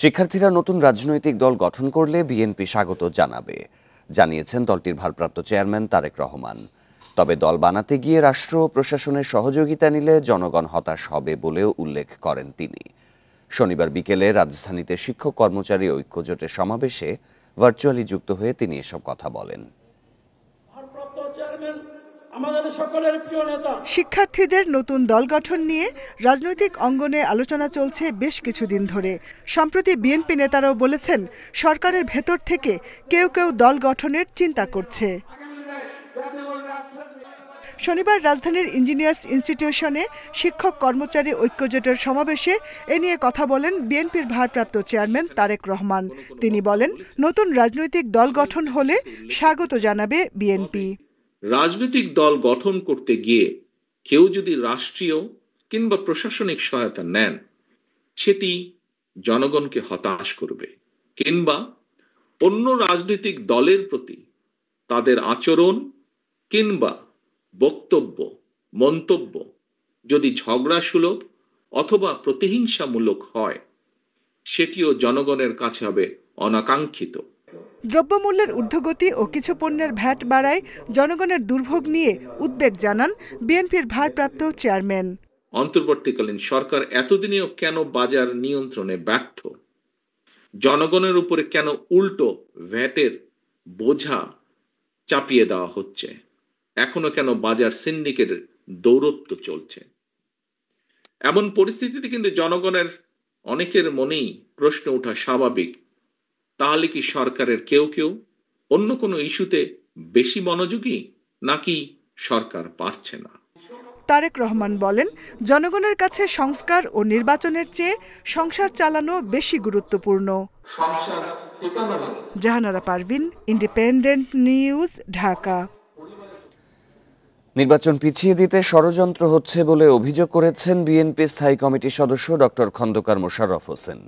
শিক্ষার্থীরা নতুন রাজনৈতিক দল গঠন করলে বিএনপি স্বাগত জানাবে, জানিয়েছেন দলটির ভারপ্রাপ্ত চেয়ারম্যান তারেক রহমান। তবে দল বানাতে গিয়ে রাষ্ট্র ও প্রশাসনের সহযোগিতা নিলে জনগণ হতাশ হবে বলেও উল্লেখ করেন তিনি। শনিবার বিকেলে রাজধানীতে শিক্ষক কর্মচারী ঐক্যজোটের সমাবেশে ভার্চুয়ালি যুক্ত হয়ে তিনি এসব কথা বলেন। শিক্ষার্থীদের নতুন দল গঠন নিয়ে রাজনৈতিক অঙ্গনে আলোচনা চলছে বেশ কিছুদিন ধরে। সম্প্রতি বিএনপি নেতারাও বলেছেন সরকারের ভেতর থেকে কেউ কেউ দল গঠনের চিন্তা করছে। শনিবার রাজধানীর ইঞ্জিনিয়ার্স ইনস্টিটিউশনে শিক্ষক কর্মচারী ঐক্যজোটের সমাবেশে এ নিয়ে কথা বলেন বিএনপির ভারপ্রাপ্ত চেয়ারম্যান তারেক রহমান। তিনি বলেন, নতুন রাজনৈতিক দল গঠন হলে স্বাগত জানাবে বিএনপি। রাজনৈতিক দল গঠন করতে গিয়ে কেউ যদি রাষ্ট্রীয় কিংবা প্রশাসনিক সহায়তা নেন, সেটি জনগণকে হতাশ করবে, কিংবা অন্য রাজনৈতিক দলের প্রতি তাদের আচরণ কিংবা বক্তব্য মন্তব্য যদি ঝগড়া সুলভ অথবা প্রতিহিংসামূলক হয়, সেটিও জনগণের কাছে হবে অনাকাঙ্ক্ষিত। দ্রব্যমূল্যের ঊর্ধ্বগতি ও কিছু পণ্যের ভ্যাট বাড়ায় জনগণের দুর্ভোগ নিয়ে উদ্বেগ জানান বিএনপির ভারপ্রাপ্ত চেয়ারম্যান। অন্তর্বর্তীকালীন সরকার এতদিনেও কেন বাজার নিয়ন্ত্রণে ব্যর্থ? জনগণের উপরে কেন উল্টো ভ্যাটের বোঝা চাপিয়ে দেওয়া হচ্ছে? এখনো কেন বাজার সিন্ডিকেটের দৌরত্ব চলছে? এমন পরিস্থিতিতে কিন্তু জনগণের অনেকের মনেই প্রশ্ন ওঠা স্বাভাবিক, তাহলে কি সরকারের কেউ কেউ অন্য কোনো ইস্যুতে বেশি মনোযোগী, নাকি সরকার পারছে না? তারেক রহমান বলেন, জনগণের কাছে সংস্কার ও নির্বাচনের চেয়ে সংসার চালানো বেশি গুরুত্বপূর্ণ। Jahanara Parvin, independent news, Dhaka. নির্বাচন পিছিয়ে দিতে ষড়যন্ত্র হচ্ছে বলে অভিযোগ করেছেন বিএনপি স্থায়ী কমিটির সদস্য ডক্টর খন্দকার মোশাররফ হোসেন।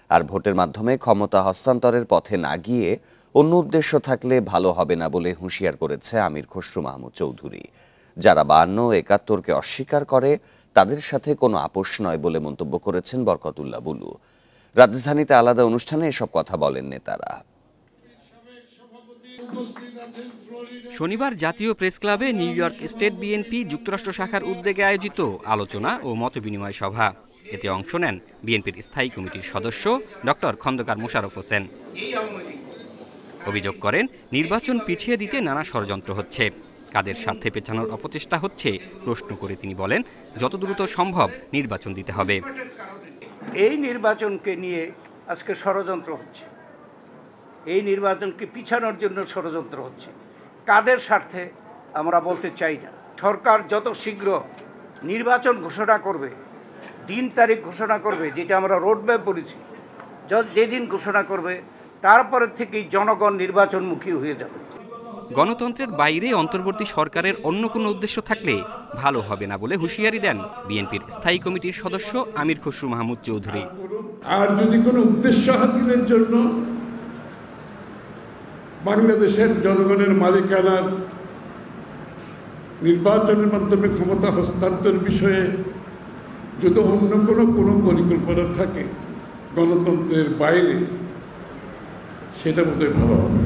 আর ভোটের মাধ্যমে ক্ষমতা হস্তান্তরের পথে না গিয়ে অন্য উদ্দেশ্য থাকলে ভালো হবে না বলে হুঁশিয়ার করেছে আমির খসরু মাহমুদ চৌধুরী। যারা 52 ও 71-কে অস্বীকার করে তাদের সাথে কোনো আপোষ নয় বলে মন্তব্য করেছেন বরকতুল্লাহ বুলু। রাজধানীতে আলাদা অনুষ্ঠানে এসব কথা বলেন নেতারা। শনিবার জাতীয় প্রেস ক্লাবে নিউ ইয়র্ক স্টেট বিএনপি যুক্তরাষ্ট্র শাখার উদ্যোগে আয়োজিত আলোচনা ও মতবিনিময় সভা। এতে অংশ নেন বিএনপির স্থায়ী কমিটির সদস্য ডক্টর খন্দকার মোশাররফ হোসেন। অভিযোগ করেন, নির্বাচন পিছিয়ে দিতে নানা ষড়যন্ত্র হচ্ছে। কাদের স্বার্থে পেছানোর অপচেষ্টা হচ্ছে প্রশ্ন করে তিনি বলেন, যত দ্রুত সম্ভব নির্বাচন দিতে হবে। এই নির্বাচনকে নিয়ে আজকে ষড়যন্ত্র হচ্ছে, এই নির্বাচনকে পিছানোর জন্য ষড়যন্ত্র হচ্ছে। কাদের স্বার্থে আমরা বলতে চাই না। সরকার যত শীঘ্র নির্বাচন ঘোষণা করবে, দিন তারিখ ঘোষণা করবে, যেটা আমরা রোডম্যাপ বলেছি, যেদিন ঘোষণা করবে তারপরের থেকেই জনগণ নির্বাচনমুখী হয়ে যাবে। গণতন্ত্রের বাইরে অন্তর্বর্তী সরকারের অন্য কোনো উদ্দেশ্য থাকলে ভালো হবে না বলে হুঁশিয়ারি দেন বিএনপির স্থায়ী কমিটির সদস্য আমির খসরু মাহমুদ চৌধুরী। আর যদি কোনো উদ্দেশ্য হাসিলের জন্য বাংলাদেশের জনগণের মালিকানার নির্বাচনের মাধ্যমে ক্ষমতা হস্তান্তর বিষয়ে যদি অন্য কোনো পরিকল্পনা থাকে গণতন্ত্রের বাইরে, সেটা বোধহয় ভালো হবে।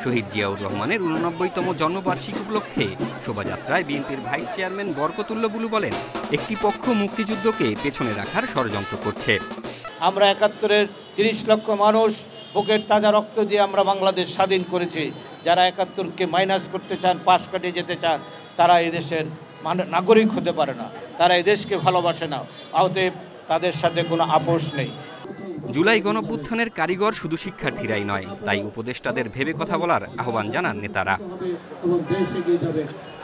শহীদ জিয়াউর রহমানের 89তম জন্মবার্ষিকী উপলক্ষে শোভাযাত্রায় বিএনপির ভাইস চেয়ারম্যান বরকতুল্লাহ বুলু বলেন, একটি পক্ষ মুক্তিযুদ্ধকে পেছনে রাখার ষড়যন্ত্র করছে। আমরা 71-এর 30 লক্ষ মানুষ বুকের তাজা রক্ত দিয়ে আমরা বাংলাদেশ স্বাধীন করেছি। যারা 71-কে মাইনাস করতে চান, পাশ কাটিয়ে যেতে চান, তারা এদেশের নাগরিক হতে পারে না, তারা এদেশকে ভালোবাসে না। অতএব তাদের সাথে কোনো আপোষ নেই। জুলাই গণঅভ্যুত্থানের কারিগর শুধু শিক্ষার্থীরাই নয়, তাই উপদেষ্টাদের ভেবে কথা বলার আহ্বান জানান নেতারা।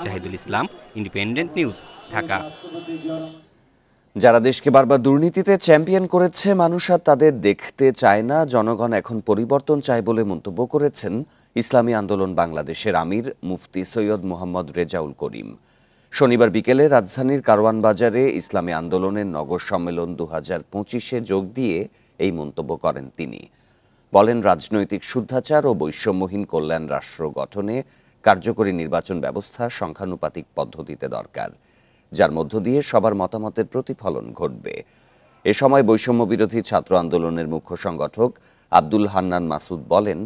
জাহিদুল ইসলাম, ইন্ডিপেন্ডেন্ট নিউজ, ঢাকা। যারা দেশকে বারবার দুর্নীতিতে চ্যাম্পিয়ন করেছে, মানুষ আর তাদের দেখতে চায় না। জনগণ এখন পরিবর্তন চায় বলে মন্তব্য করেছেন ইসলামী আন্দোলন বাংলাদেশের আমির মুফতি সৈয়দ মোহাম্মদ রেজাউল করিম। শনিবার বিকেলে রাজধানীর কারওয়ান বাজারে ইসলামী আন্দোলনের নগর সম্মেলন 2025-এ যোগ দিয়ে এই মন্তব্য করেন তিনি। বলেন, রাজনৈতিক শুদ্ধাচার ও বৈষম্যহীন কল্যাণ রাষ্ট্র গঠনে কার্যকরী নির্বাচন ব্যবস্থা সংখ্যানুপাতিক পদ্ধতিতে দরকার, যার মধ্য দিয়ে সবার মতামতের প্রতিফলন ঘটবে। এ সময় বৈষম্য বিরোধী ছাত্র আন্দোলনের মুখ্য সংগঠক আব্দুল হান্নান মাসুদ বলেন,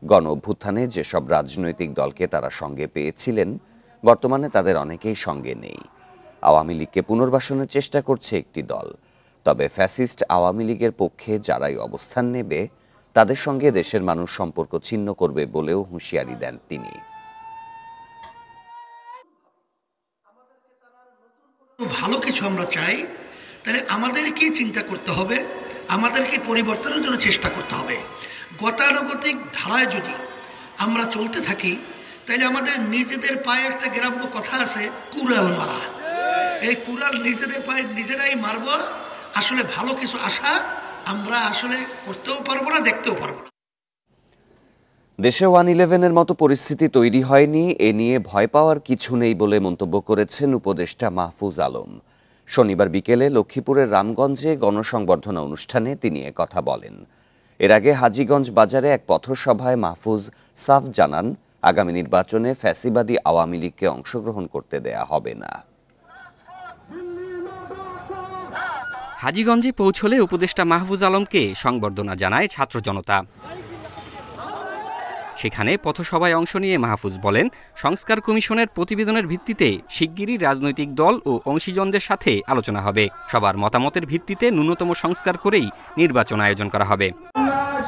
গণ অভ্যুত্থানে যেসব রাজনৈতিক দলকে তারা সঙ্গে পেয়েছিলেন, বর্তমানে তাদের অনেকেই সঙ্গে নেই। আওয়ামী লীগকে পুনর্বাসনের চেষ্টা করছে একটি দল। তবে ফ্যাসিস্ট আওয়ামী লীগের পক্ষে যারাই অবস্থান নেবে, তাদের সঙ্গে দেশের মানুষ সম্পর্ক ছিন্ন করবে বলেও হুঁশিয়ারি দেন তিনি। ভালো কিছু আমরা চাই, তাহলে আমাদেরকে চিন্তা করতে হবে, আমাদেরকে পরিবর্তনের জন্য চেষ্টা করতে হবে। গতানুগতিক ধারায় যদি আমরা চলতে থাকি, তাহলে আমাদের নিজেদের পায়ে একটা গ্রাম্য কথা আছে, কুড়াল মারা। এই কুড়াল নিজেদের পায়ে নিজেরাই মারব। আসলে ভালো কিছু আশা আমরা আসলে করতেও পারবো না, দেখতেও পারবো না। দেশে 1-11-এর মতো পরিস্থিতি তৈরি হয়নি, এ নিয়ে ভয় পাওয়ার কিছু নেই বলে মন্তব্য করেছেন উপদেষ্টা মাহফুজ আলম। শনিবার বিকেলে লক্ষ্মীপুরের রামগঞ্জে গণসংবর্ধনা অনুষ্ঠানে তিনি একথা বলেন। এর আগে হাজীগঞ্জ বাজারে এক পথসভায় মাহফুজ সাফ জানান, আগামী নির্বাচনে ফ্যাসিবাদী আওয়ামী লীগকে অংশগ্রহণ করতে দেয়া হবে না। হাজীগঞ্জে পৌঁছলে উপদেষ্টা মাহফুজ আলমকে সংবর্ধনা জানায় ছাত্র জনতা। সেখানে পথসভায় অংশ নিয়ে মাহফুজ বলেন, সংস্কার কমিশনের প্রতিবেদনের ভিত্তিতে শিগগিরই রাজনৈতিক দল ও অংশীজনদের সাথে আলোচনা হবে। সবার মতামতের ভিত্তিতে ন্যূনতম সংস্কার করেই নির্বাচন আয়োজন করা হবে।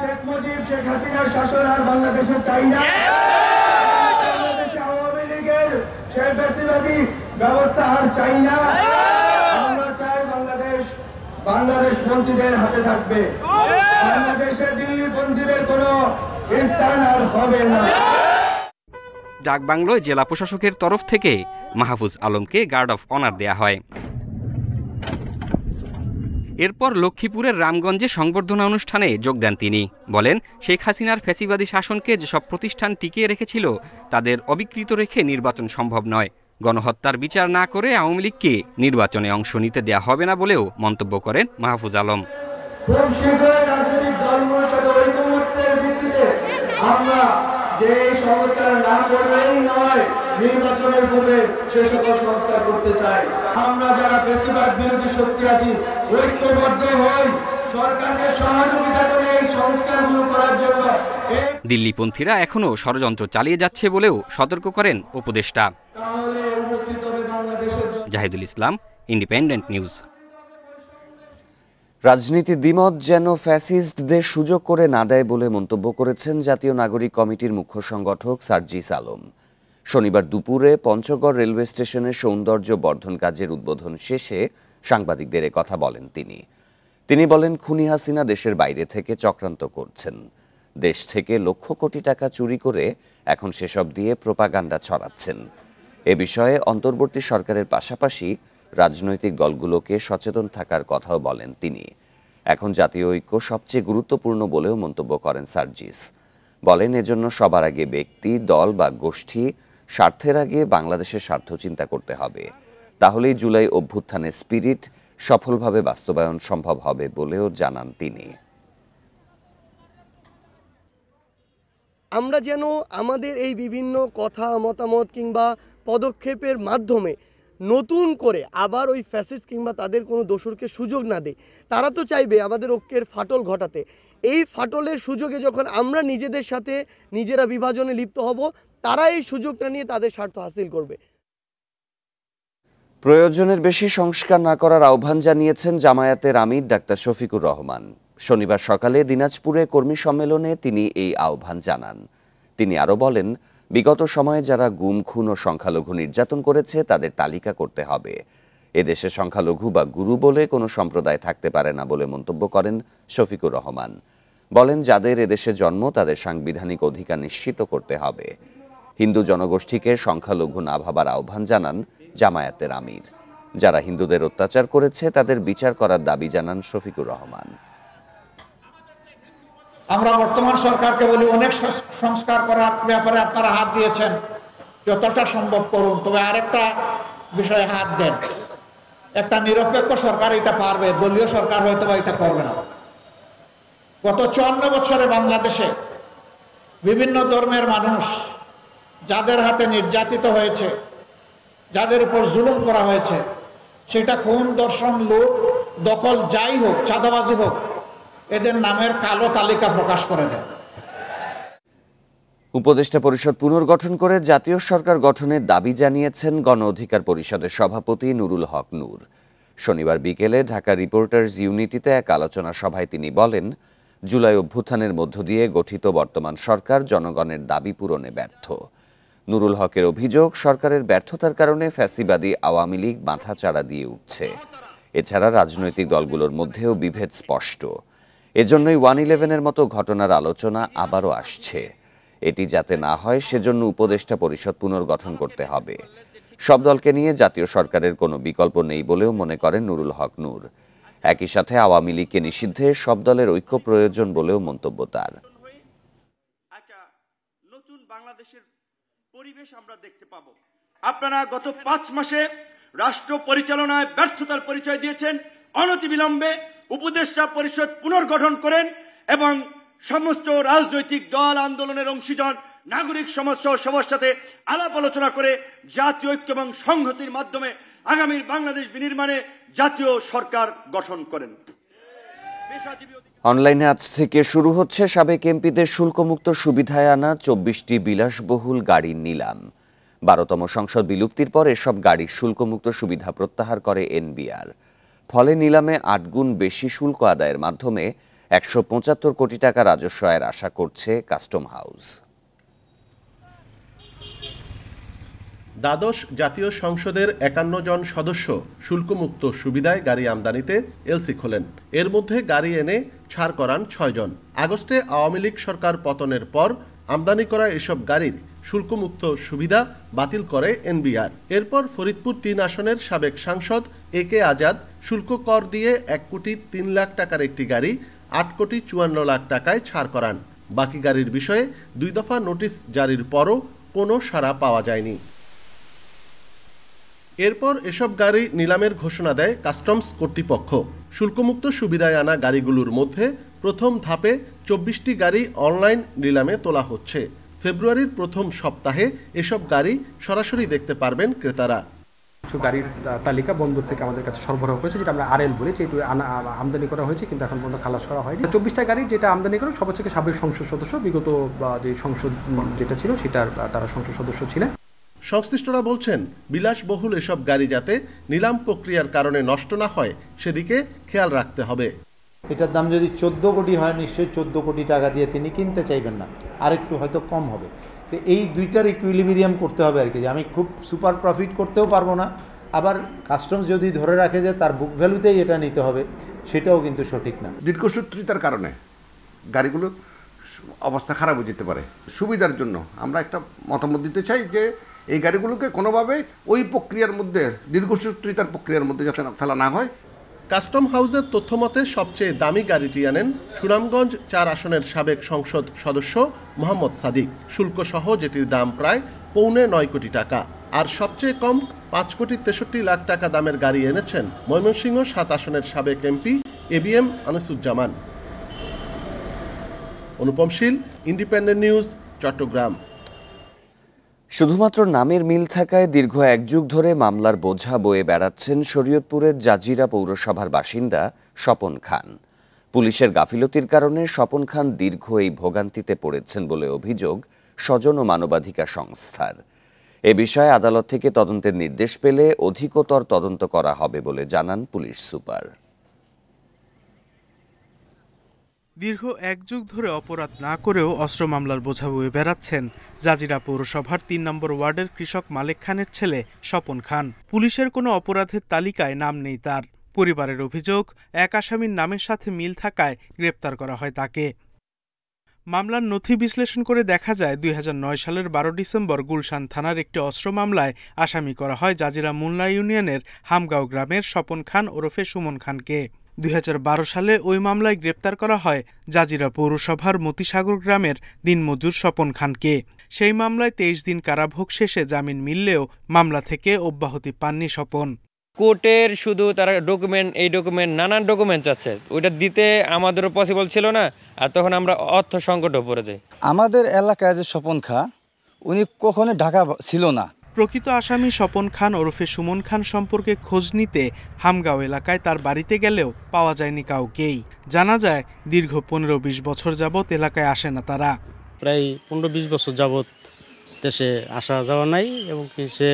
শেখ মুজিব, শেখ হাসিনার শাসন আর বাংলাদেশে চাই না। বাংলাদেশে আওয়ামী লীগের সেই ফ্যাসিবাদী ব্যবস্থা আর চাই না। আমরা চাই বাংলাদেশ পন্থীদের হাতে থাকবে। বাংলাদেশে দিল্লি পন্থীদের কোনো স্থান আর হবে না। ডাকবাংলোয় জেলা প্রশাসকের তরফ থেকে মাহফুজ আলমকে গার্ড অফ অনার দেয়া হয়। এরপর লক্ষ্মীপুরের রামগঞ্জে সংবর্ধনা অনুষ্ঠানে যোগ দেন তিনি। বলেন, শেখ হাসিনার ফ্যাসিবাদী শাসনকে যেসব প্রতিষ্ঠান টিকিয়ে রেখেছিল, তাদের অবিকৃত রেখে নির্বাচন সম্ভব নয়। গণহত্যার বিচার না করে আওয়ামী লীগকে নির্বাচনে অংশ নিতে দেয়া হবে না বলেও মন্তব্য করেন মাহফুজ আলম। খুব শীঘ্রই রাজনৈতিক দলগুলোর সাথে ঐকমত্যের ভিত্তিতে আমরা যে সংস্কার না করলেই নয়, নির্বাচনের পূর্বে সে সকল সংস্কার করতে চাই। আমরা যারা ফ্যাসিবাদ বিরোধী শক্তি আছি, ঐক্যবদ্ধ হই, সরকারকে সহযোগিতা করে এই সংস্কারগুলো করার জন্য। দিল্লিপন্থীরা এখনো ষড়যন্ত্র চালিয়ে যাচ্ছে বলেও সতর্ক করেন উপদেষ্টা। জাহিদুল ইসলাম, ইন্ডিপেন্ডেন্ট নিউজ। রাজনীতি দ্বিমত যেন ফ্যাসিস্টদের সুযোগ করে না দেয় বলে মন্তব্য করেছেন জাতীয় নাগরিক কমিটির মুখ্য সংগঠক সার্জিস আলম। শনিবার দুপুরে পঞ্চগড় রেলওয়ে স্টেশনের সৌন্দর্য বর্ধন কাজের উদ্বোধন শেষে সাংবাদিকদের কথা বলেন তিনি বলেন, খুনি হাসিনা দেশের বাইরে থেকে চক্রান্ত করছেন। দেশ থেকে লক্ষ কোটি টাকা চুরি করে এখন সেসব দিয়ে প্রোপাগান্ডা ছড়াচ্ছেন। এ বিষয়ে অন্তর্বর্তী সরকারের পাশাপাশি রাজনৈতিক দলগুলোকে সচেতন থাকার কথাও বলেন তিনি। এখন জাতীয় ঐক্য সবচেয়ে গুরুত্বপূর্ণ বলেও মন্তব্য করেন সার্জিস। বলেন, এজন্য সবার আগে ব্যক্তি, দল বা গোষ্ঠী স্বার্থের আগে বাংলাদেশের স্বার্থ চিন্তা করতে হবে। তাহলেই জুলাই অভ্যুত্থানের স্পিরিট সফলভাবে বাস্তবায়ন সম্ভব হবে বলেও জানান তিনি। আমরা যেন আমাদের এই বিভিন্ন কথা, মতামত কিংবা পদক্ষেপের মাধ্যমে নতুন করে আবার ওই ফ্যাসিস্ট কিংবা তাদের কোনো দোসরকে সুযোগ না দেয়। তারা তো চাইবে আমাদের ঐক্যের ফাটল ঘটাতে। এই ফাটলের সুযোগে যখন আমরা নিজেদের সাথে নিজেরা বিভাজনে লিপ্ত হব, তারা এই সুযোগটা নিয়ে তাদের স্বার্থ হাসিল করবে। প্রয়োজনের বেশি সংস্কার না করার আহ্বান জানিয়েছেন জামায়াতের আমির ডাক্তার শফিকুর রহমান। শনিবার সকালে দিনাজপুরে কর্মী সম্মেলনে তিনি এই আহ্বান জানান। তিনি আরও বলেন, বিগত সময়ে যারা গুম, খুন ও সংখ্যালঘু নির্যাতন করেছে তাদের তালিকা করতে হবে। এদেশে সংখ্যালঘু বা গুরু বলে কোনো সম্প্রদায় থাকতে পারে না বলে মন্তব্য করেন শফিকুর রহমান। বলেন, যাদের এদেশে জন্ম তাদের সাংবিধানিক অধিকার নিশ্চিত করতে হবে। হিন্দু জনগোষ্ঠীকে সংখ্যালঘু না ভাবার আহ্বান জানান জামায়াতের আমির। যারা হিন্দুদের অত্যাচার করেছে তাদের বিচার করার দাবি জানান শফিকুর রহমান। আমরা বর্তমান সরকারকে বলি, অনেক সংস্কার করার ব্যাপারে আপনারা হাত দিয়েছেন, যতটা সম্ভব করুন, তবে আরেকটা বিষয়ে হাত দেন। একটা নিরপেক্ষ সরকার এটা পারবে, দলীয় সরকার হয়তো বা এটা করবে না। গত 54 বছরে বাংলাদেশে বিভিন্ন ধর্মের মানুষ যাদের হাতে নির্যাতিত হয়েছে, যাদের উপর জুলুম করা হয়েছে, সেটা খুন, ধর্ষণ, লুট দখল যাই হোক, চাঁদাবাজি হোক, এদের নামের কালো তালিকা প্রকাশ করে দেন। উপদেষ্টা পরিষদ পুনর্গঠন করে জাতীয় সরকার গঠনের দাবি জানিয়েছেন গণ অধিকার পরিষদের সভাপতি নুরুল হক নূর। শনিবার বিকেলে ঢাকা রিপোর্টার্স ইউনিটিতে এক আলোচনা সভায় তিনি বলেন, জুলাই অভ্যুত্থানের মধ্য দিয়ে গঠিত বর্তমান সরকার জনগণের দাবি পূরণে ব্যর্থ। নুরুল হকের অভিযোগ, সরকারের ব্যর্থতার কারণে ফ্যাসিবাদী আওয়ামী লীগ মাথাচাড়া দিয়ে উঠছে। এছাড়া রাজনৈতিক দলগুলোর মধ্যেও বিভেদ স্পষ্ট। এজন্যই 111-এর মতো ঘটনার আলোচনা আবারও আসছে। এটি যাতে না হয় সেজন্য উপদেষ্টা পরিষদ পুনর্গঠন করতে হবে। সব দলকে নিয়ে জাতীয় সরকারের কোনো বিকল্প নেই বলেও মনে করেন নুরুল হক নূর। একই সাথে আওয়ামী লীগকে নিষিদ্ধে সব দলের ঐক্য প্রয়োজন বলেও মন্তব্য তার। নতুন বাংলাদেশের পরিবেশ আমরা দেখতে পাবো। আপনারা গত 5 মাসে রাষ্ট্র পরিচালনায় ব্যর্থতার পরিচয় দিয়েছেন। অনতিবিলম্বে উপদেষ্টা পরিষদ পুনর্গঠন করেন এবং সমস্ত রাজনৈতিক দল, আন্দোলনের অংশীদার, নাগরিক সমাজ সহ সবার সাথে আলাপ আলোচনা করে জাতীয় ঐক্য এবং সংহতির মাধ্যমে আগামীর বাংলাদেশ বিনির্মাণে জাতীয় সরকার গঠন করেন। অনলাইনে আজ থেকে শুরু হচ্ছে সাবেক এমপিদের শুল্কমুক্ত সুবিধায় আনা 24টি বিলাসবহুল গাড়ির নিলাম। 12তম সংসদ বিলুপ্তির পর এসব গাড়ির শুল্কমুক্ত সুবিধা প্রত্যাহার করে এনবিআর। ফলে নিলামে 8 গুণ বেশি শুল্ক আদায়ের মাধ্যমে 175 কোটি টাকা রাজস্ব আয়ের আশা করছে কাস্টম হাউস। দ্বাদশ জাতীয় সংসদের 51 জন সদস্য শুল্কমুক্ত সুবিধায় গাড়ি আমদানিতে এলসি খোলেন। এর মধ্যে গাড়ি এনে ছাড় করান 6 জন। আগস্টে আওয়ামী লীগ সরকার পতনের পর আমদানি করা এসব গাড়ির শুল্কমুক্ত সুবিধা বাতিল করে এনবিআর। এরপর ফরিদপুর 3 আসনের সাবেক সাংসদ AK আজাদ শুল্ক কর দিয়ে 1 কোটি 3 লাখ টাকার একটি গাড়ি 8 কোটি 54 লাখ টাকায় ছাড় করান। বাকি গাড়ির বিষয়ে 2 দফা নোটিশ জারির পরও কোনো সাড়া পাওয়া যায়নি। এরপর এসব গাড়ি নিলামের ঘোষণা দেয় কাস্টমস কর্তৃপক্ষ। শুল্কমুক্ত সুবিধায় আনা গাড়িগুলোর মধ্যে প্রথম ধাপে 24টি গাড়ি অনলাইন নিলামে তোলা হচ্ছে। ফেব্রুয়ারির প্রথম সপ্তাহে এসব গাড়ি সরাসরি দেখতে পারবেন ক্রেতারা। কিছু গাড়ির তালিকা বন্দর থেকে আমাদের কাছে সরবরাহ করেছে, যেটা আমরা RL বলি, যেটু আমদানি করা হয়েছে কিন্তু এখন পর্যন্ত খালাস করা হয়নি। 24টা গাড়ি যেটা আমদানি করা সব থেকে সাবেক সংসদ সদস্য, বিগত যে সংসদ যেটা ছিল সেটার তারা সংসদ সদস্য ছিলেন। সংশ্লিষ্টরা বলছেন, বিলাসবহুল এসব গাড়ি যাতে নিলাম প্রক্রিয়ার কারণে নষ্ট না হয় সেদিকে খেয়াল রাখতে হবে। এটার দাম যদি 14 কোটি হয়, নিশ্চয়ই 14 কোটি টাকা দিয়ে তিনি কিনতে চাইবেন না, আরেকটু হয়তো কম হবে। তো এই দুইটার ইকুইলিব্রিয়াম করতে হবে আর কি, যে আমি খুব সুপার প্রফিট করতেও পারবো না, আবার কাস্টমস যদি ধরে রাখে যে তার বুক ভ্যালুতেই এটা নিতে হবে, সেটাও কিন্তু সঠিক না। দীর্ঘসূত্রিতার কারণে গাড়িগুলো অবস্থা খারাপ হয়ে যেতে পারে। সুবিধার জন্য আমরা একটা মতামত দিতে চাই যে এই গাড়িগুলোকে কোনোভাবে ওই প্রক্রিয়ার মধ্যে, দীর্ঘসূত্রিতার প্রক্রিয়ার মধ্যে যাতে ফেলা না হয়। কাস্টম হাউসের তথ্যমতে সবচেয়ে দামি গাড়িটি আনেন সুনামগঞ্জ 4 আসনের সাবেক সংসদ সদস্য মোহাম্মদ সাদিক, শুল্ক সহ, যেটির দাম প্রায় 9.25 কোটি টাকা। আর সবচেয়ে কম 5 কোটি 63 লাখ টাকা দামের গাড়ি এনেছেন ময়মনসিংহ 7 আসনের সাবেক এমপি ABM আনিসুজ্জামান। অনুপম শীল, ইন্ডিপেন্ডেন্ট নিউজ, চট্টগ্রাম। শুধুমাত্র নামের মিল থাকায় দীর্ঘ 1 যুগ ধরে মামলার বোঝা বয়ে বেড়াচ্ছেন শরীয়তপুরের জাজিরা পৌরসভার বাসিন্দা স্বপন খান। পুলিশের গাফিলতির কারণে স্বপন খান দীর্ঘ এই ভোগান্তিতে পড়েছেন বলে অভিযোগ স্বজন ও মানবাধিকার সংস্থার। এ বিষয়ে আদালত থেকে তদন্তের নির্দেশ পেলে অধিকতর তদন্ত করা হবে বলে জানান পুলিশ সুপার। দীর্ঘ 1 যুগ ধরে অপরাধ না করেও অস্ত্র মামলার বোঝা বয়ে বেড়াচ্ছেন জাজিরা পৌরসভার 3 নম্বর ওয়ার্ডের কৃষক মালেক খানের ছেলে স্বপন খান। পুলিশের কোনো অপরাধের তালিকায় নাম নেই তার। পরিবারের অভিযোগ, এক আসামির নামের সাথে মিল থাকায় গ্রেপ্তার করা হয় তাকে। মামলার নথি বিশ্লেষণ করে দেখা যায় 2009 সালের 12 ডিসেম্বর গুলশান থানার একটি অস্ত্র মামলায় আসামি করা হয় জাজিরা মুল্লা ইউনিয়নের হামগাঁও গ্রামের স্বপন খান ওরফে সুমন খানকে। 2012 সালে ওই মামলায় গ্রেপ্তার করা হয় জাজিরা পৌরসভার মতিসাগর গ্রামের দিনমজুর স্বপন খানকে। সেই মামলায় 23 দিন কারাভোগ শেষে জামিন মিললেও মামলা থেকে অব্যাহতি পাননি স্বপন। কোর্টের শুধু তারা ডকুমেন্ট নানান ডকুমেন্ট চাচ্ছে, ওইটা দিতে আমাদেরও পসিবল ছিল না, আর তখন আমরা অর্থ সংকটে পড়ে যাই। আমাদের এলাকায় যে স্বপন খা, উনি কখনো ঢাকা ছিল না, প্রকৃত আসামি স্বপন খান ওরফে সুমন খান সম্পর্কে খোঁজ নিতে হামগাঁও এলাকায় তার বাড়িতে গেলেও পাওয়া যায়নি কাউকেই। জানা যায় দীর্ঘ 15-20 বছর যাবৎ এলাকায় আসে না তারা। প্রায় 15-20 বছর যাবৎ দেশে আসা যাওয়া নাই এবং সে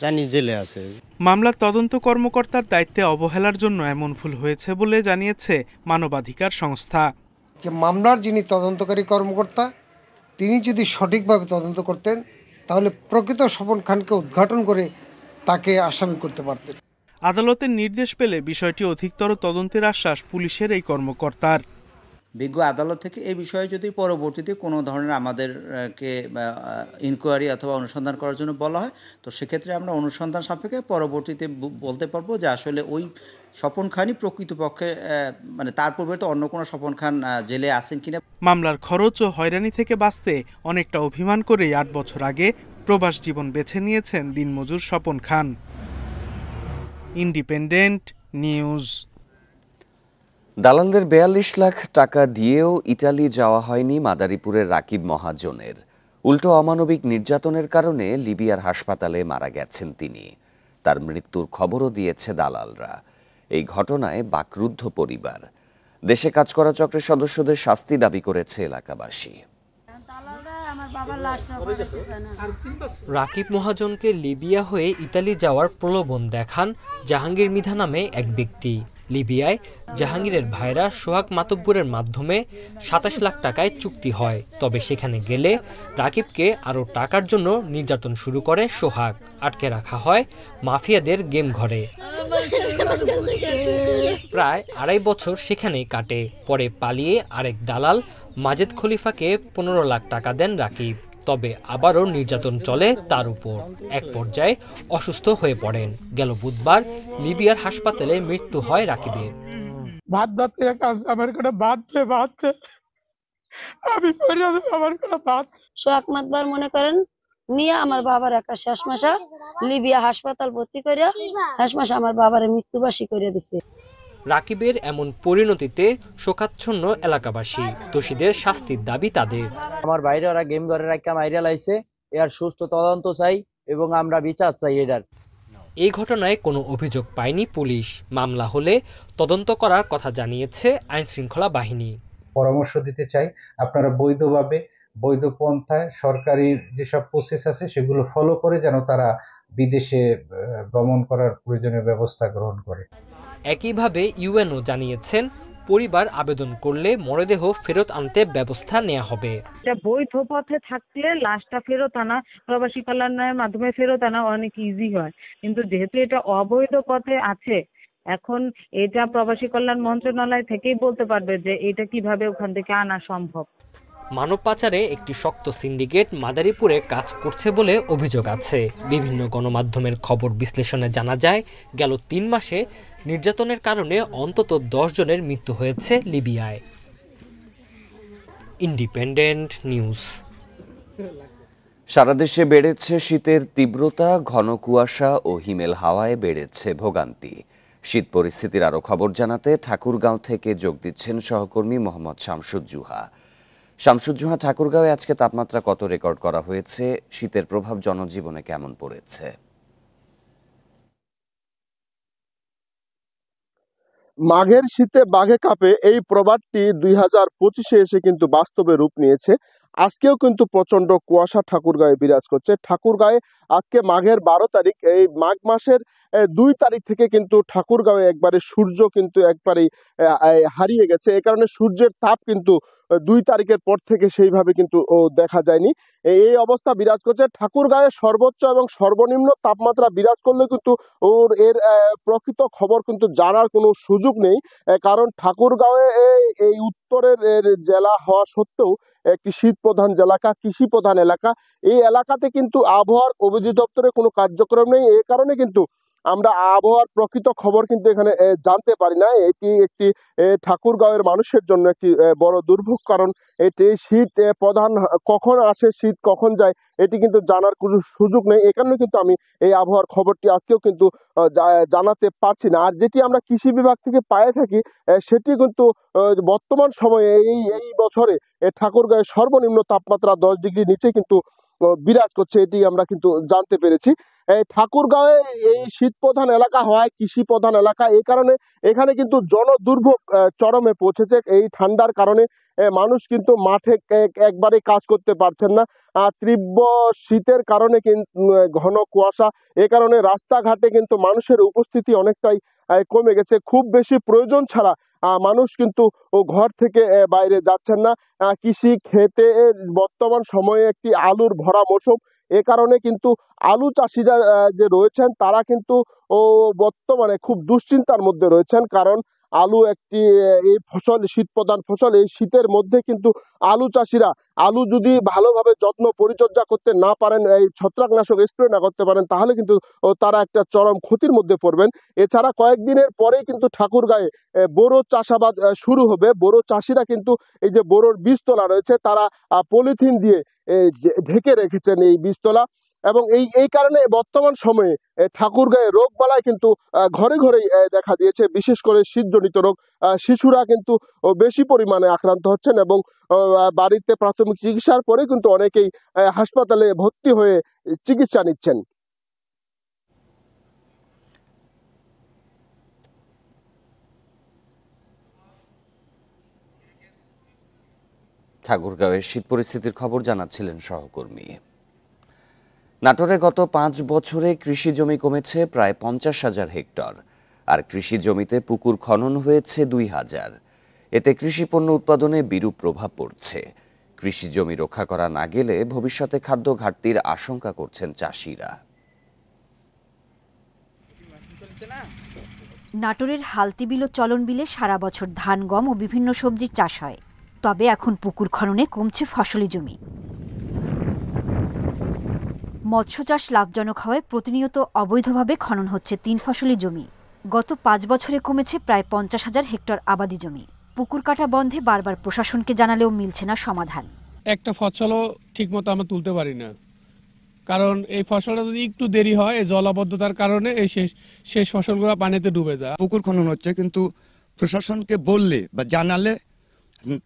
জানি জেলে আছে। মামলার তদন্ত কর্মকর্তার দায়িত্বে অবহেলার জন্য এমন ভুল হয়েছে বলে জানিয়েছে মানবাধিকার সংস্থা। যে মামলার যিনি তদন্তকারী কর্মকর্তা তিনি যদি সঠিকভাবে তদন্ত করতেন তাহলে প্রকৃত স্বপন খানকে উদ্ঘাটন করে তাকে আসামি করতে পারতেন। আদালতের নির্দেশ পেলে বিষয়টি অধিকতর তদন্তের আশ্বাস পুলিশের এই কর্মকর্তার। বিজ্ঞ আদালত থেকে এই বিষয়ে যদি পরবর্তীতে কোনো ধরনের আমাদেরকে ইনকোয়ারি অথবা অনুসন্ধান করার জন্য বলা হয়, তো সেক্ষেত্রে আমরা অনুসন্ধান সাপেক্ষে পরবর্তীতে বলতে পারবো যে আসলে ওই স্বপন খানই প্রকৃতপক্ষে মানে তার পূর্বে তো অন্য কোনো স্বপন খান জেলে আছেন কিনা। মামলার খরচ ও হয়রানি থেকে বাঁচতে অনেকটা অভিমান করেই 8 বছর আগে প্রবাস জীবন বেছে নিয়েছেন দিনমজুর স্বপন খান। Independent news. দালালদের 42 লাখ টাকা দিয়েও ইটালি যাওয়া হয়নি মাদারীপুরের রাকিব মহাজনের। উল্টো অমানবিক নির্যাতনের কারণে লিবিয়ার হাসপাতালে মারা গেছেন তিনি। তার মৃত্যুর খবরও দিয়েছে দালালরা। এই ঘটনায় বাকরুদ্ধ পরিবার। দেশে কাজ করা চক্রের সদস্যদের শাস্তি দাবি করেছে এলাকাবাসী। রাকিব মহাজনকে লিবিয়া হয়ে ইতালি যাওয়ার প্রলোভন দেখান জাহাঙ্গীর মৃধা নামে এক ব্যক্তি। লিবিয়ায় জাহাঙ্গীরের ভাইরা সোহাগ মাতব্বরের মাধ্যমে 27 লাখ টাকায় চুক্তি হয়। তবে সেখানে গেলে রাকিবকে আরও টাকার জন্য নির্যাতন শুরু করে সোহাগ। আটকে রাখা হয় মাফিয়াদের গেম ঘরে। প্রায় 2.5 বছর সেখানেই কাটে। পরে পালিয়ে আরেক দালাল মাজেদ খলিফাকে 15 লাখ টাকা দেন রাকিব। তবে আবারও নির্যাতন চলে তার উপর। এক পর্যায়ে অসুস্থ হয়ে পড়েন। গেল বুধবার লিবিয়ার হাসপাতালে মৃত্যু হয় রাকিবের। সোহাগ মাতবার মনে করেন নিয়ে আমার বাবার একা শেষ মাসা লিবিয়া হাসপাতাল ভর্তি করে শেষ মাসে আমার বাবার মৃত্যুবাসী করে দিছে। রাকিবের এমন পরিণতিতে শোকাচ্ছন্ন এলাকাবাসী। দোষীদের শাস্তির দাবি তাদের। আমার বাইরে ওরা গেম ঘরে রাখা মাইরা লাইছে, এর সুষ্ঠু তদন্ত চাই এবং আমরা বিচার চাই এটার। এই ঘটনায় কোনো অভিযোগ পায়নি পুলিশ। মামলা হলে তদন্ত করার কথা জানিয়েছে আইনশৃঙ্খলা বাহিনী। পরামর্শ দিতে চাই আপনারা বৈধভাবে বৈধ পন্থায় সরকারি যেসব প্রসেস আছে সেগুলো ফলো করে যেন তারা বিদেশে গমন করার প্রয়োজনীয় ব্যবস্থা গ্রহণ করে। একইভাবে ইউএনও জানিয়েছেন পরিবার আবেদন করলে মরদেহ ফেরত আনতে ব্যবস্থা নেওয়া হবে। বৈধ পথে থাকলে লাশটা ফেরত আনা, প্রবাসী কল্যাণের মাধ্যমে ফেরত আনা অনেক ইজি হয়, কিন্তু যেহেতু এটা অবৈধ পথে আছে এখন এটা প্রবাসী কল্যাণ মন্ত্রণালয় থেকেই বলতে পারবে যে এটা কিভাবে ওখান থেকে আনা সম্ভব। মানব পাচারে একটি শক্ত সিন্ডিকেট মাদারীপুরে কাজ করছে বলে অভিযোগ আছে। বিভিন্ন গণমাধ্যমের খবর বিশ্লেষণে জানা যায় গেল 3 মাসে নির্যাতনের কারণে অন্তত 10 জনের মৃত্যু হয়েছে লিবিয়ায়। Independent news. সারা দেশে বেড়েছে শীতের তীব্রতা, ঘন কুয়াশা ও হিমেল হাওয়ায় বেড়েছে ভোগান্তি। শীত পরিস্থিতির আরও খবর জানাতে ঠাকুরগাঁও থেকে যোগ দিচ্ছেন সহকর্মী মোহাম্মদ শামসুজ্জোহা। শামসুজ্জোহা, ঠাকুরগাঁওয়ে আজকে তাপমাত্রা কত রেকর্ড করা হয়েছে? শীতের প্রভাব জনজীবনে কেমন পড়েছে? মাঘের শীতে বাঘে কাঁপে এই প্রবাদটি 2025-এ এসে কিন্তু বাস্তবে রূপ নিয়েছে। আজকেও কিন্তু প্রচন্ড কুয়াশা ঠাকুরগাঁয়ে বিরাজ করছে। ঠাকুরগাঁয়ে আজকে মাঘের 12 তারিখ, এই মাঘ মাসের 2 তারিখ থেকে কিন্তু ঠাকুরগাঁয়ে একবারে সূর্য কিন্তু একবারেই হারিয়ে গেছে। এ কারণে সূর্যের তাপ কিন্তু 2 তারিখের পর থেকে সেইভাবে কিন্তু দেখা যায়নি। এই অবস্থা বিরাজ করছে। ঠাকুরগাঁয়ে সর্বোচ্চ এবং সর্বনিম্ন তাপমাত্রা বিরাজ করলে কিন্তু এর প্রকৃত খবর কিন্তু জানার কোনো সুযোগ নেই, কারণ ঠাকুরগাঁয়ে এই উত্তরের জেলা হওয়া সত্ত্বেও একটি শীত প্রধান এলাকা, কৃষি প্রধান এলাকা। এই এলাকাতে কিন্তু আবহাওয়ার অধিদপ্তরের কোনো কার্যক্রম নেই। এই কারণে কিন্তু আমরা আবহাওয়ার প্রকৃত খবর কিন্তু এখানে জানতে পারি না। এটি একটি ঠাকুরগাঁওয়ের মানুষের জন্য একটি বড় দুর্ভোগ, কারণ এটি শীত প্রধান কখন আসে শীত কখন যায় এটি কিন্তু জানার কোনো সুযোগ নেই। এ কারণে কিন্তু আমি এই আবহাওয়ার খবরটি আজকেও কিন্তু জানাতে পারছি না। আর যেটি আমরা কৃষি বিভাগ থেকে পায়ে থাকি সেটি কিন্তু বর্তমান সময়ে এই বছরে ঠাকুরগাঁয়ে সর্বনিম্ন তাপমাত্রা 10 ডিগ্রি নিচে কিন্তু বিরাজ করছে, এটি আমরা কিন্তু জানতে পেরেছি। এই ঠাকুরগাঁওয়ে এই শীত প্রধান এলাকা হয়, কৃষি প্রধান এলাকা, এই কারণে এখানে কিন্তু জনদুর্ভোগ চরমে পৌঁছেছে। এই ঠান্ডার কারণে মানুষ কিন্তু মাঠে একবারে কাজ করতে পারছেন না। তীব্র শীতের কারণে কিন্তু ঘন কুয়াশা, এ কারণে রাস্তাঘাটে কিন্তু মানুষের উপস্থিতি অনেকটাই কমে গেছে। খুব বেশি প্রয়োজন ছাড়া মানুষ কিন্তু ঘর থেকে বাইরে যাচ্ছেন না। কৃষি ক্ষেতে বর্তমান সময়ে একটি আলুর ভরা মৌসুম, এ কারণে কিন্তু আলু চাষিরা যে রয়েছেন তারা কিন্তু বর্তমানে খুব দুশ্চিন্তার মধ্যে রয়েছেন। কারণ আলু একটি এই ফসল, শীত প্রধান ফসল, এই শীতের মধ্যে কিন্তু আলু চাষিরা আলু যদি ভালোভাবে যত্ন পরিচর্যা করতে না পারেন, এই ছত্রাকনাশক স্প্রে না করতে পারেন, তাহলে কিন্তু তারা একটা চরম ক্ষতির মধ্যে পড়বেন। এছাড়া কয়েকদিনের পরেই কিন্তু ঠাকুরগাঁয়ে বোরো চাষাবাদ শুরু হবে। বোরো চাষিরা কিন্তু এই যে বোরোর বীজতলা রয়েছে তারা পলিথিন দিয়ে ঢেকে রেখেছেন এই বীজতলা, এবং এই কারণে বর্তমান সময়ে ঠাকুরগাঁয়ে রোগ বালাই কিন্তু ঘরে ঘরেই দেখা দিয়েছে। বিশেষ করে শীতজনিত রোগ, শিশুরা কিন্তু বেশি পরিমাণে আক্রান্ত হচ্ছেন এবং বাড়িতে প্রাথমিক চিকিৎসার পরে কিন্তু অনেকেই হাসপাতালে ভর্তি হয়ে চিকিৎসা নিচ্ছেন। ঠাকুরগাঁওয়ের শীত পরিস্থিতির খবর জানাচ্ছিলেন সহকর্মী। নাটোরে গত 5 বছরে কৃষি জমি কমেছে প্রায় 50,000 হেক্টর, আর কৃষি জমিতে পুকুর খনন হয়েছে 2,000। এতে কৃষি পণ্য উৎপাদনে বিরূপ প্রভাব পড়ছে। কৃষি জমি রক্ষা করা না গেলে ভবিষ্যতে খাদ্য ঘাটতির আশঙ্কা করছেন চাষিরা। নাটোরের হালতিবিল ও চলনবিলে সারা বছর ধান, গম ও বিভিন্ন সবজির চাষ হয়। তবে এখন পুকুর খননে কমছে ফসলি জমি। মৎস্য চাষ লাভজনক হওয়ায় প্রতিনিয়ত অবৈধভাবে খনন হচ্ছে 3 ফসলি জমি। গত 5 বছরে কমেছে প্রায় 50,000 হেক্টর আবাদি জমি। পুকুর কাটা বন্ধে বারবার প্রশাসনকে জানালেও মিলছে না সমাধান। একটা ফসলও ঠিকমতো আমরা তুলতে পারি না, কারণ এই ফসলটা যদি একটু দেরি হয় এই জলাবদ্ধতার কারণে এই শেষ ফসলগুলো পানিতে ডুবে যায়। পুকুর খনন হচ্ছে, কিন্তু প্রশাসনকে বললে বা জানালে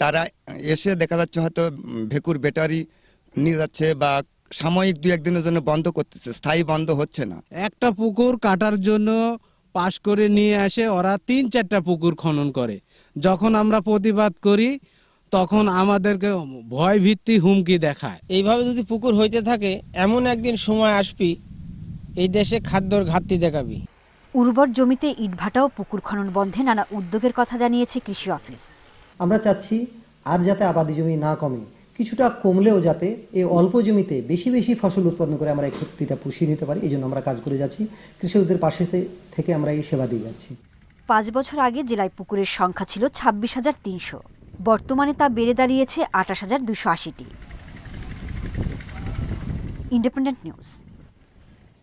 তারা এসে দেখা যাচ্ছে হয়তো ভেকুর ব্যাটারি নিয়ে যাচ্ছে বা সাময়িক 2-1 দিনের জন্য বন্ধ করতেছে, স্থায়ী বন্ধ হচ্ছে না। একটা পুকুর কাটার জন্য পাশ করে নিয়ে আসে ওরা 3-4টা পুকুর খনন করে। যখন আমরা প্রতিবাদ করি তখন আমাদেরকে ভয় ভিত্তি হুমকি দেখায়। এইভাবে যদি পুকুর হইতে থাকে এমন একদিন সময় আসবি এই দেশে খাদ্যর ঘাটতি দেখাবি। উর্বর জমিতে ইটভাটা ও পুকুর খনন বন্ধে নানা উদ্যোগের কথা জানিয়েছে কৃষি অফিস। আমরা চাচ্ছি আর যাতে আবাদি জমি না কমে, কিছুটা কমলেও যাতে এই অল্প জমিতে বেশি বেশি ফসল উৎপাদন করে আমরা এই ক্ষতিটা পুষিয়ে নিতে পারি। এই জন্য আমরা কাজ করে যাচ্ছি, কৃষকদের পাশে থেকে আমরা এই সেবা দিয়ে যাচ্ছি। 5 বছর আগে জেলায় পুকুরের সংখ্যা ছিল 26,300, বর্তমানে তা বেড়ে দাঁড়িয়েছে 28,280টি। Independent news.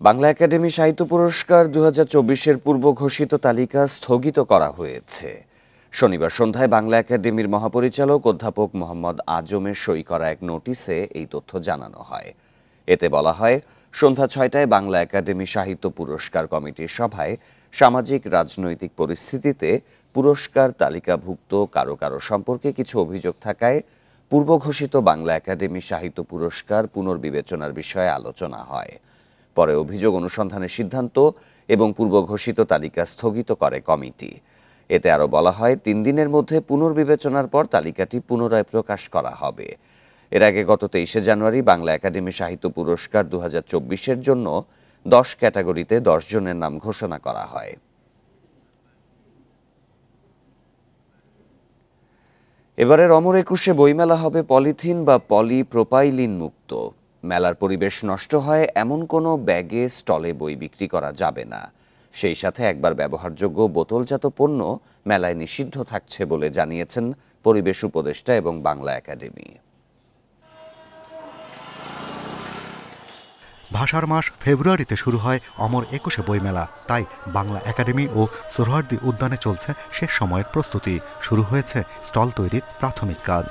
বাংলা একাডেমি সাহিত্য পুরস্কার 2024-এর পূর্ব ঘোষিত তালিকা স্থগিত করা হয়েছে। শনিবার সন্ধ্যায় বাংলা একাডেমির মহাপরিচালক অধ্যাপক মোহাম্মদ আজমের সই করা এক নোটিশে এই তথ্য জানানো হয়। এতে বলা হয়, সন্ধ্যা 6টায় বাংলা একাডেমি সাহিত্য পুরস্কার কমিটির সভায় সামাজিক রাজনৈতিক পরিস্থিতিতে পুরস্কার তালিকাভুক্ত কারো কারো সম্পর্কে কিছু অভিযোগ থাকায় পূর্ব ঘোষিত বাংলা একাডেমি সাহিত্য পুরস্কার পুনর্বিবেচনার বিষয়ে আলোচনা হয়। পরে অভিযোগ অনুসন্ধানের সিদ্ধান্ত এবং পূর্ব ঘোষিত তালিকা স্থগিত করে কমিটি। এতে আরও বলা হয়, 3 দিনের মধ্যে পুনর্বিবেচনার পর তালিকাটি পুনরায় প্রকাশ করা হবে। এর আগে গত 23শে জানুয়ারি বাংলা একাডেমি সাহিত্য পুরস্কার 2024-এর জন্য 10 ক্যাটাগরিতে 10 জনের নাম ঘোষণা করা হয়। এবারের অমর একুশে বইমেলা হবে পলিথিন বা পলিপ্রোপাইলিন মুক্ত। মেলার পরিবেশ নষ্ট হয় এমন কোনো ব্যাগে স্টলে বই বিক্রি করা যাবে না। সেই সাথে একবার ব্যবহারযোগ্য বোতলজাত পণ্য মেলায় নিষিদ্ধ থাকছে বলে জানিয়েছেন পরিবেশ উপদেষ্টা এবং বাংলা একাডেমি। ভাষার মাস ফেব্রুয়ারিতে শুরু হয় অমর একুশে বইমেলা, তাই বাংলা একাডেমি ও সোহরাওয়ার্দী উদ্যানে চলছে শেষ সময়ের প্রস্তুতি। শুরু হয়েছে স্টল তৈরির প্রাথমিক কাজ।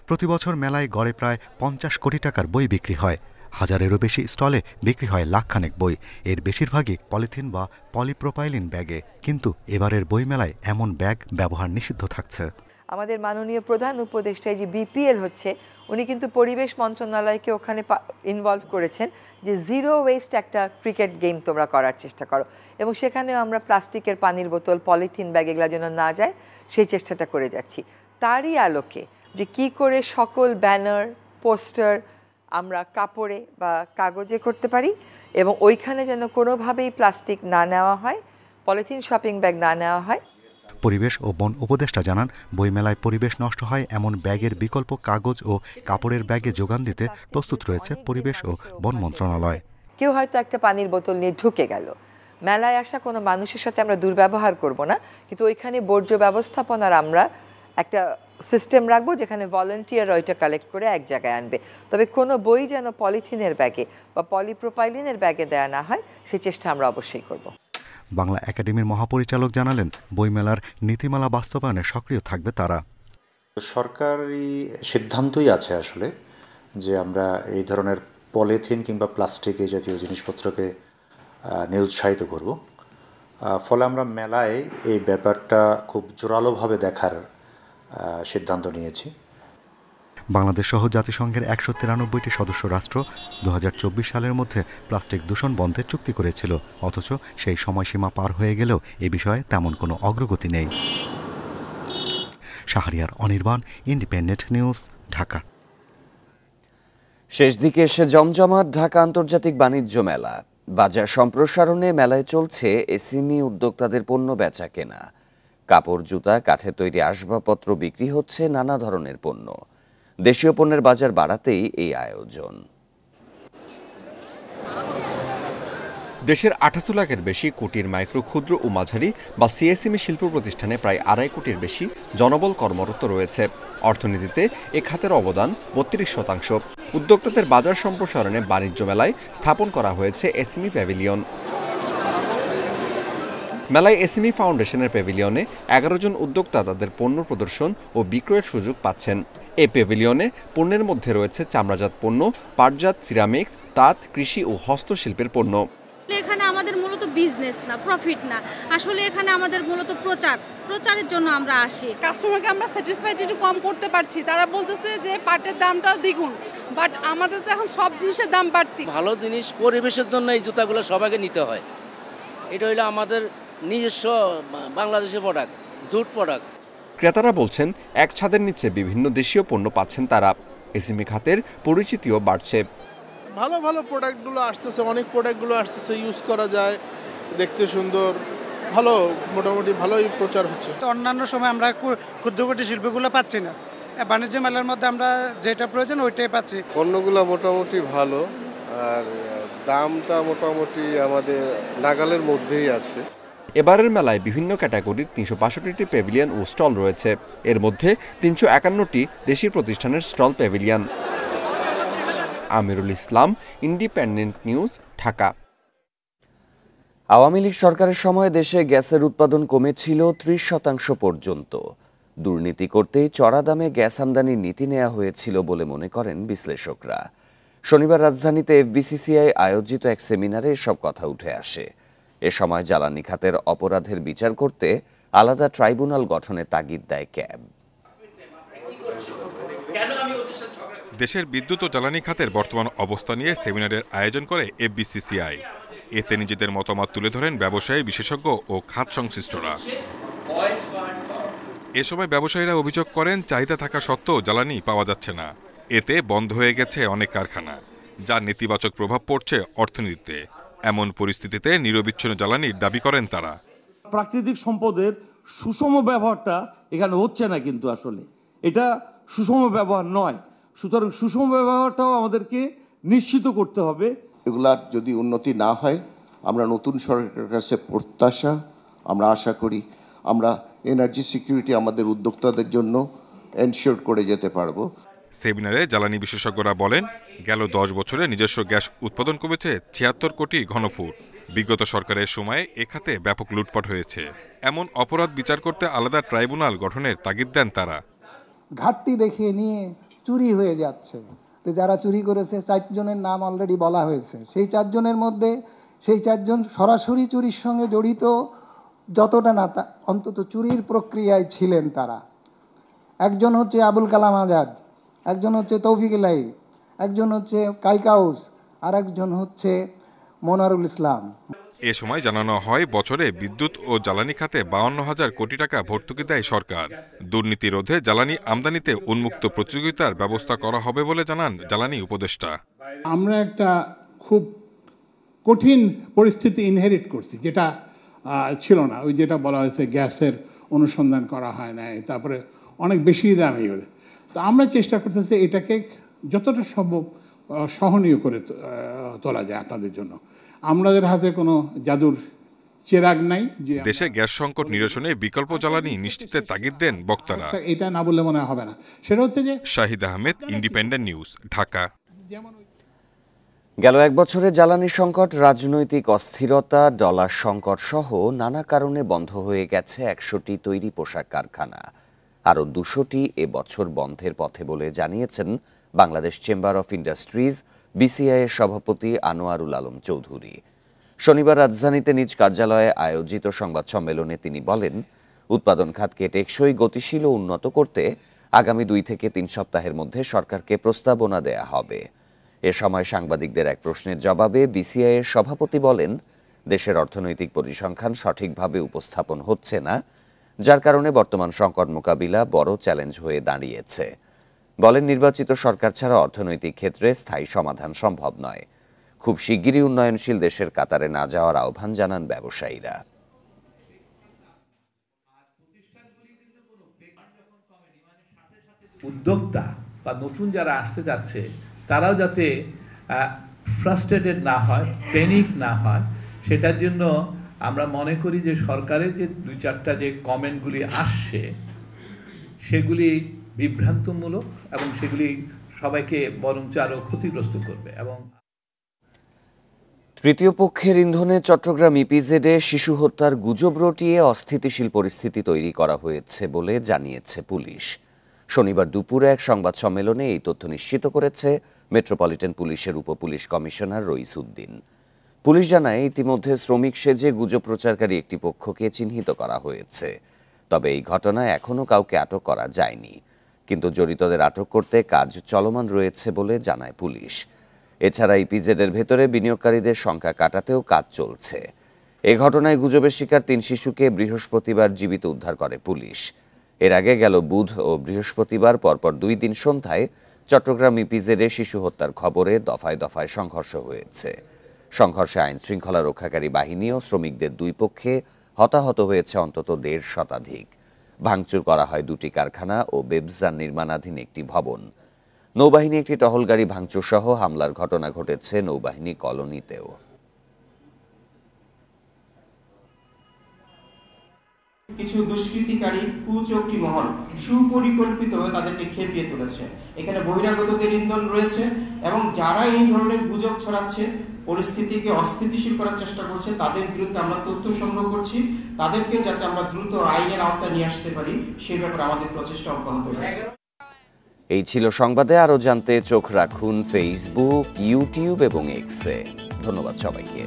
প্রতি বছর মেলায় গড়ে প্রায় 50 কোটি টাকার বই বিক্রি হয়। 1000-এরও বেশি স্টলে বিক্রি হয় লাখখানেক বই। এর বেশিরভাগই পলিথিন বা পলিপ্রোপাইলিন ব্যাগে। কিন্তু এবারের বইমেলায় এমন ব্যাগ ব্যবহার নিষিদ্ধ থাকছে। আমাদের মাননীয় প্রধান উপদেষ্টা যে বিপিএল হচ্ছে, উনি কিন্তু পরিবেশ মন্ত্রণালয়কে ওখানে ইনভলভ করেছেন যে জিরো ওয়েস্ট একটা ক্রিকেট গেম তোমরা করার চেষ্টা করো, এবং সেখানেও আমরা প্লাস্টিকের পানির বোতল, পলিথিন ব্যাগ এগুলো যেন না যায় সেই চেষ্টাটা করে যাচ্ছি। তারই আলোকে যে কি করে সকল ব্যানার, পোস্টার আমরা কাপড়ে বা কাগজে করতে পারি, এবং ওইখানে যেন কোনোভাবেই প্লাস্টিক না নেওয়া হয়, পলিথিন শপিং ব্যাগ না নেওয়া হয়। পরিবেশ ও বন উপদেষ্টা জানান, বইমেলায় পরিবেশ নষ্ট হয় এমন ব্যাগের বিকল্প কাগজ ও কাপড়ের ব্যাগে যোগান দিতে প্রস্তুত রয়েছে পরিবেশ ও বন মন্ত্রণালয়। কেউ হয়তো একটা পানির বোতল নিয়ে ঢুকে গেল, মেলায় আসা কোনো মানুষের সাথে আমরা দুর্ব্যবহার করব না, কিন্তু ওইখানে বর্জ্য ব্যবস্থাপনার আমরা একটা সিস্টেম রাখবো যেখানে ভলান্টিয়ার ওইটা কালেক্ট করে এক জায়গায় আনবে। তবে কোনো বই যেন পলিথিনের ব্যাগে বা পলিপ্রোপাইলিনের ব্যাগে দেয়া না হয়, সেই চেষ্টা আমরা অবশ্যই করব। বাংলা একাডেমির মহাপরিচালক জানালেন, বইমেলার নীতিমালা বাস্তবায়নে সক্রিয় থাকবে তারা। সরকারি সিদ্ধান্তই আছে আসলে যে আমরা এই ধরনের পলিথিন কিংবা প্লাস্টিক এই জাতীয় জিনিসপত্রকে নিরুৎসাহিত করব। ফলে আমরা মেলায় এই ব্যাপারটা খুব জোরালোভাবে দেখার সিদ্ধান্ত নিয়েছি। বাংলাদেশ সহ জাতিসংঘের ১৯৩টি সদস্য রাষ্ট্র ২০২৪ সালের মধ্যে প্লাস্টিক দূষণ বন্ধে চুক্তি করেছিল, অথচ সেই সময়সীমা পার হয়ে গেলেও এ বিষয়ে তেমন কোনো অগ্রগতি নেই। Shahriar Anirban, independent news, Dhaka. শেষ দিকে এসে জমজমাট ঢাকা আন্তর্জাতিক বাণিজ্য মেলা। বাজার সম্প্রসারণে মেলায় চলছে এসএমই উদ্যোক্তাদের পণ্য বেচা কেনা। কাপড়, জুতা, কাঠের তৈরি আসবাবপত্র বিক্রি হচ্ছে, নানা ধরনের পণ্য। দেশীয় পণ্যের বাজার বাড়াতেই এই আয়োজন। দেশের ৭৮ লাখের বেশি কুটির, মাইক্রো, ক্ষুদ্র ও মাঝারি বা সিএসএমই শিল্প প্রতিষ্ঠানে প্রায় ২.৫ কোটির বেশি জনবল কর্মরত রয়েছে। অর্থনীতিতে এ খাতের অবদান ৩২%। উদ্যোক্তাদের বাজার সম্প্রসারণে বাণিজ্য মেলায় স্থাপন করা হয়েছে এসএমই প্যাভিলিয়ন। মেলায় এসএমই ফাউন্ডেশনের প্যাভিলিয়নে ১১ জন উদ্যোক্তা তাদের পণ্য প্রদর্শন ও বিক্রয়ের সুযোগ পাচ্ছেন। এই প্যাভিলিয়নে পণ্যের মধ্যে রয়েছে চামড়াজাত পণ্য, পাটজাত, সিরামিক্স, তাঁত, কৃষি ও হস্তশিল্পের পণ্য। এখানে আমাদের মূলত বিজনেস না, প্রফিট না, আসলে এখানে আমাদের মূলত প্রচারের জন্য আমরা আসি। কাস্টমারকে আমরা স্যাটিসফাইড একটু কম করতে পারছি। তারা বলতেছে যে পাটের দামটাও দ্বিগুণ, বাট আমাদের তো এখন সব জিনিসের দাম বাড়তি। ভালো জিনিস পরিবেশের জন্য এই জুতাগুলো সবাইকে নিতে হয়। এটা হইলো আমাদের নিজস্ব বাংলাদেশের প্রোডাক্ট, জুট প্রোডাক্ট। ক্রেতারা বলছেন, এক ছাদের নিচে বিভিন্ন দেশীয় পণ্য পাচ্ছেন তারা। এসএমই খাতের পরিচিতিও বাড়ছে। ভালো ভালো প্রোডাক্টগুলো আসতেছে, অনেক প্রোডাক্টগুলো আসতেছে, ইউজ করা যায়, দেখতে সুন্দর, ভালো, মোটামুটি ভালোই প্রচার হচ্ছে। তো অন্যান্য সময় আমরা ক্ষুদ্র কুটির শিল্পীগুলো পাচ্ছি না, বাণিজ্য মেলার মধ্যে আমরা যেটা প্রয়োজন ওইটাই পাচ্ছি। পণ্যগুলো মোটামুটি ভালো, আর দামটা মোটামুটি আমাদের নাগালের মধ্যেই আছে। এবারের মেলায় বিভিন্ন ক্যাটাগরির ৩৬৫টি প্যাভিলিয়ন ও স্টল রয়েছে। এর মধ্যে ৩৫১টি দেশি প্রতিষ্ঠানের stall pavilion. Amirul Islam, independent news, Dhaka. Awami League সরকারের সময় দেশে গ্যাসের উৎপাদন কমেছিল ৩০% পর্যন্ত। দুর্নীতি করতেই চড়া দামে গ্যাস আমদানির নীতি নেওয়া হয়েছিল বলে মনে করেন বিশ্লেষকরা। শনিবার রাজধানীতে এফবিসিসিআই আয়োজিত এক সেমিনারে এসব কথা উঠে আসে। এ সময় জ্বালানি খাতের অপরাধের বিচার করতে আলাদা ট্রাইব্যুনাল গঠনের তাগিদ দেয় ক্যাব। দেশের বিদ্যুৎ ও জ্বালানি খাতের বর্তমান অবস্থা নিয়ে সেমিনারের আয়োজন করে এফবিসিসিআই। এতে নিজেদের মতামত তুলে ধরেন ব্যবসায়ী, বিশেষজ্ঞ ও খাত সংশ্লিষ্টরা। এ সময় ব্যবসায়ীরা অভিযোগ করেন, চাহিদা থাকা সত্ত্বেও জ্বালানি পাওয়া যাচ্ছে না। এতে বন্ধ হয়ে গেছে অনেক কারখানা, যার নেতিবাচক প্রভাব পড়ছে অর্থনীতিতে। এমন পরিস্থিতিতে নিরবিচ্ছিন্ন জ্বালানির দাবি করেন তারা। প্রাকৃতিক সম্পদের সুষম ব্যবহারটা এখানে হচ্ছে না, কিন্তু আসলে এটা সুষম ব্যবহার নয়। সুতরাং সুষম ব্যবহারটাও আমাদেরকে নিশ্চিত করতে হবে। এগুলার যদি উন্নতি না হয়, আমরা নতুন সরকারের কাছে প্রত্যাশা, আমরা আশা করি আমরা এনার্জি সিকিউরিটি আমাদের উদ্যোক্তাদের জন্য এনশিওর করে যেতে পারবো। সেমিনারে জ্বালানি বিশেষজ্ঞরা বলেন, গেল 10 বছরে নিজস্ব গ্যাস উৎপাদন কমেছে 76 কোটি ঘনফুট। বিগত সরকারের সময়ে এ খাতে ব্যাপক লুটপাট হয়েছে। এমন অপরাধ বিচার করতে আলাদা ট্রাইব্যুনাল গঠনের তাগিদ দেন তারা। ঘাটতি দেখিয়ে নিয়ে চুরি হয়ে যাচ্ছে, তো যারা চুরি করেছে 4 জনের নাম অলরেডি বলা হয়েছে। সেই 4 জনের মধ্যে সেই 4 জন সরাসরি চুরির সঙ্গে জড়িত যতটা না, অন্তত চুরির প্রক্রিয়ায় ছিলেন তারা। একজন হচ্ছে আবুল কালাম আজাদ, একজন হচ্ছে তৌফিক ইলাহি, একজন হচ্ছে কাইকাউস, আর একজন হচ্ছে মনোয়ারুল ইসলাম। এ সময় জানানো হয় বছরে বিদ্যুৎ ও জ্বালানি খাতে 52,000 কোটি টাকা ভর্তুকি দেয় সরকার। দুর্নীতি রোধে জ্বালানি আমদানিতে উন্মুক্ত প্রতিযোগিতার ব্যবস্থা করা হবে বলে জানান জ্বালানি উপদেষ্টা। আমরা একটা খুব কঠিন পরিস্থিতি ইনহেরিট করছি, যেটা ছিল না। ওই যেটা বলা হয়েছে গ্যাসের অনুসন্ধান করা হয় না, তারপরে অনেক বেশি দামি। তো আমরা চেষ্টা করতেছি এটাকে যতটা সম্ভব সহনীয় করে তোলা যায় আপনাদের জন্য। আমাদের হাতে কোনো জাদুর চেরাগ নাই যে দেশে গ্যাস সংকট নিরসনে বিকল্প জ্বালানি নিশ্চিতের তাগিদ দেন বক্তারা। এটা না বললে মনে হবে না। সেটা হচ্ছে যে শাহিদ আহমেদ, ইন্ডিপেন্ডেন্ট নিউজ, ঢাকা। গেল এক বছরে জ্বালানি সংকট, রাজনৈতিক অস্থিরতা, ডলার সংকট সহ নানা কারণে বন্ধ হয়ে গেছে 100টি তৈরি পোশাক কারখানা। আরও 200টি এবছর বন্ধের পথে বলে জানিয়েছেন বাংলাদেশ চেম্বার অফ ইন্ডাস্ট্রিজ বিসিআইয়ের সভাপতি আনোয়ারুল আলম চৌধুরী। শনিবার রাজধানীতে নিজ কার্যালয়ে আয়োজিত সংবাদ সম্মেলনে তিনি বলেন, উৎপাদন খাতকে টেকসই, গতিশীল ও উন্নত করতে আগামী 2 থেকে 3 সপ্তাহের মধ্যে সরকারকে প্রস্তাবনা দেয়া হবে। এ সময় সাংবাদিকদের এক প্রশ্নের জবাবে বিসিআইয়ের সভাপতি বলেন, দেশের অর্থনৈতিক পরিসংখ্যান সঠিকভাবে উপস্থাপন হচ্ছে না, যার কারণে বর্তমান সংকট মোকাবিলা বড় চ্যালেঞ্জ হয়ে দাঁড়িয়েছে। বলেন, নির্বাচিত সরকার ছাড়া অর্থনৈতিক ক্ষেত্রে স্থায়ী সমাধান সম্ভব নয়। খুব শিগগিরই উন্নয়নশীল দেশের কাতারে না যাওয়ার আহ্বান জানান ব্যবসায়ীরা। উদ্যোক্তা বা নতুন যারা আসতে যাচ্ছে তারাও যাতে ফ্রাস্ট্রেটেড না হয়, প্যানিক না হয়, সেটার জন্য আমরা মনে করি যে সরকারের যে 2-4টা যে কমেন্টগুলি আসছে সেগুলি বিভ্রান্তমূলক এবং সেগুলি সবাইকে বরঞ্চ আরও ক্ষতিগ্রস্ত করবে। এবং তৃতীয় পক্ষের ইন্ধনে চট্টগ্রাম ইপিজেডে শিশু হত্যার গুজব রটিয়ে অস্থিতিশীল পরিস্থিতি তৈরি করা হয়েছে বলে জানিয়েছে পুলিশ। শনিবার দুপুরে এক সংবাদ সম্মেলনে এই তথ্য নিশ্চিত করেছে মেট্রোপলিটন পুলিশের উপপুলিশ কমিশনার রইস উদ্দিন। পুলিশ জানায়, ইতিমধ্যে শ্রমিক সেজে গুজব প্রচারকারী একটি পক্ষকে চিহ্নিত করা হয়েছে। তবে এই ঘটনায় এখনও কাউকে আটক করা যায়নি, কিন্তু জড়িতদের আটক করতে কাজ চলমান রয়েছে বলে জানায় পুলিশ। এছাড়া ইপিজেডের ভেতরে বিনিয়োগকারীদের সংখ্যা কাটাতেও কাজ চলছে। এ ঘটনায় গুজবের শিকার 3 শিশুকে বৃহস্পতিবার জীবিত উদ্ধার করে পুলিশ। এর আগে গেল বুধ ও বৃহস্পতিবার পরপর 2 দিন সন্ধ্যায় চট্টগ্রাম ইপিজেডে শিশু হত্যার খবরে দফায় দফায় সংঘর্ষ হয়েছে। সংঘর্ষে আইন শৃঙ্খলা রক্ষাকারী বাহিনী ও শ্রমিকদের 2 পক্ষে হতাহত হয়েছে অন্তত 1.5 শতাধিক। ভাঙচুর করা হয় 2টি কারখানা ও বেবজান নির্মাণাধীন একটি ভবন। নৌবাহিনী একটি টহল গাড়ি ভাঙচুর সহ হামলার ঘটনা ঘটেছে নৌবাহিনী কলোনিতেও। কিছু দুষ্কৃতিকারী কুচক্রী মহল সুপরিকল্পিতভাবে তাদেরকে খেপিয়ে তুলেছে। এখানে বহিরাগতদের ইন্ধন রয়েছে এবং যারা এই ধরনের গুজব ছড়াচ্ছে, পরিস্থিতিকে অস্থিতিশীল করার চেষ্টা করছে, তাদের বিরুদ্ধে আমরা তথ্য সংগ্রহ করছি। তাদেরকে যাতে আমরা দ্রুত আইনের আওতায় নিয়ে আসতে পারি সেই ব্যাপারে আমাদের প্রচেষ্টা অব্যাহত রয়েছে। এই ছিল সংবাদে। আরও জানতে চোখ রাখুন ফেসবুক, ইউটিউব এবং এক্সে। ধন্যবাদ সবাইকে।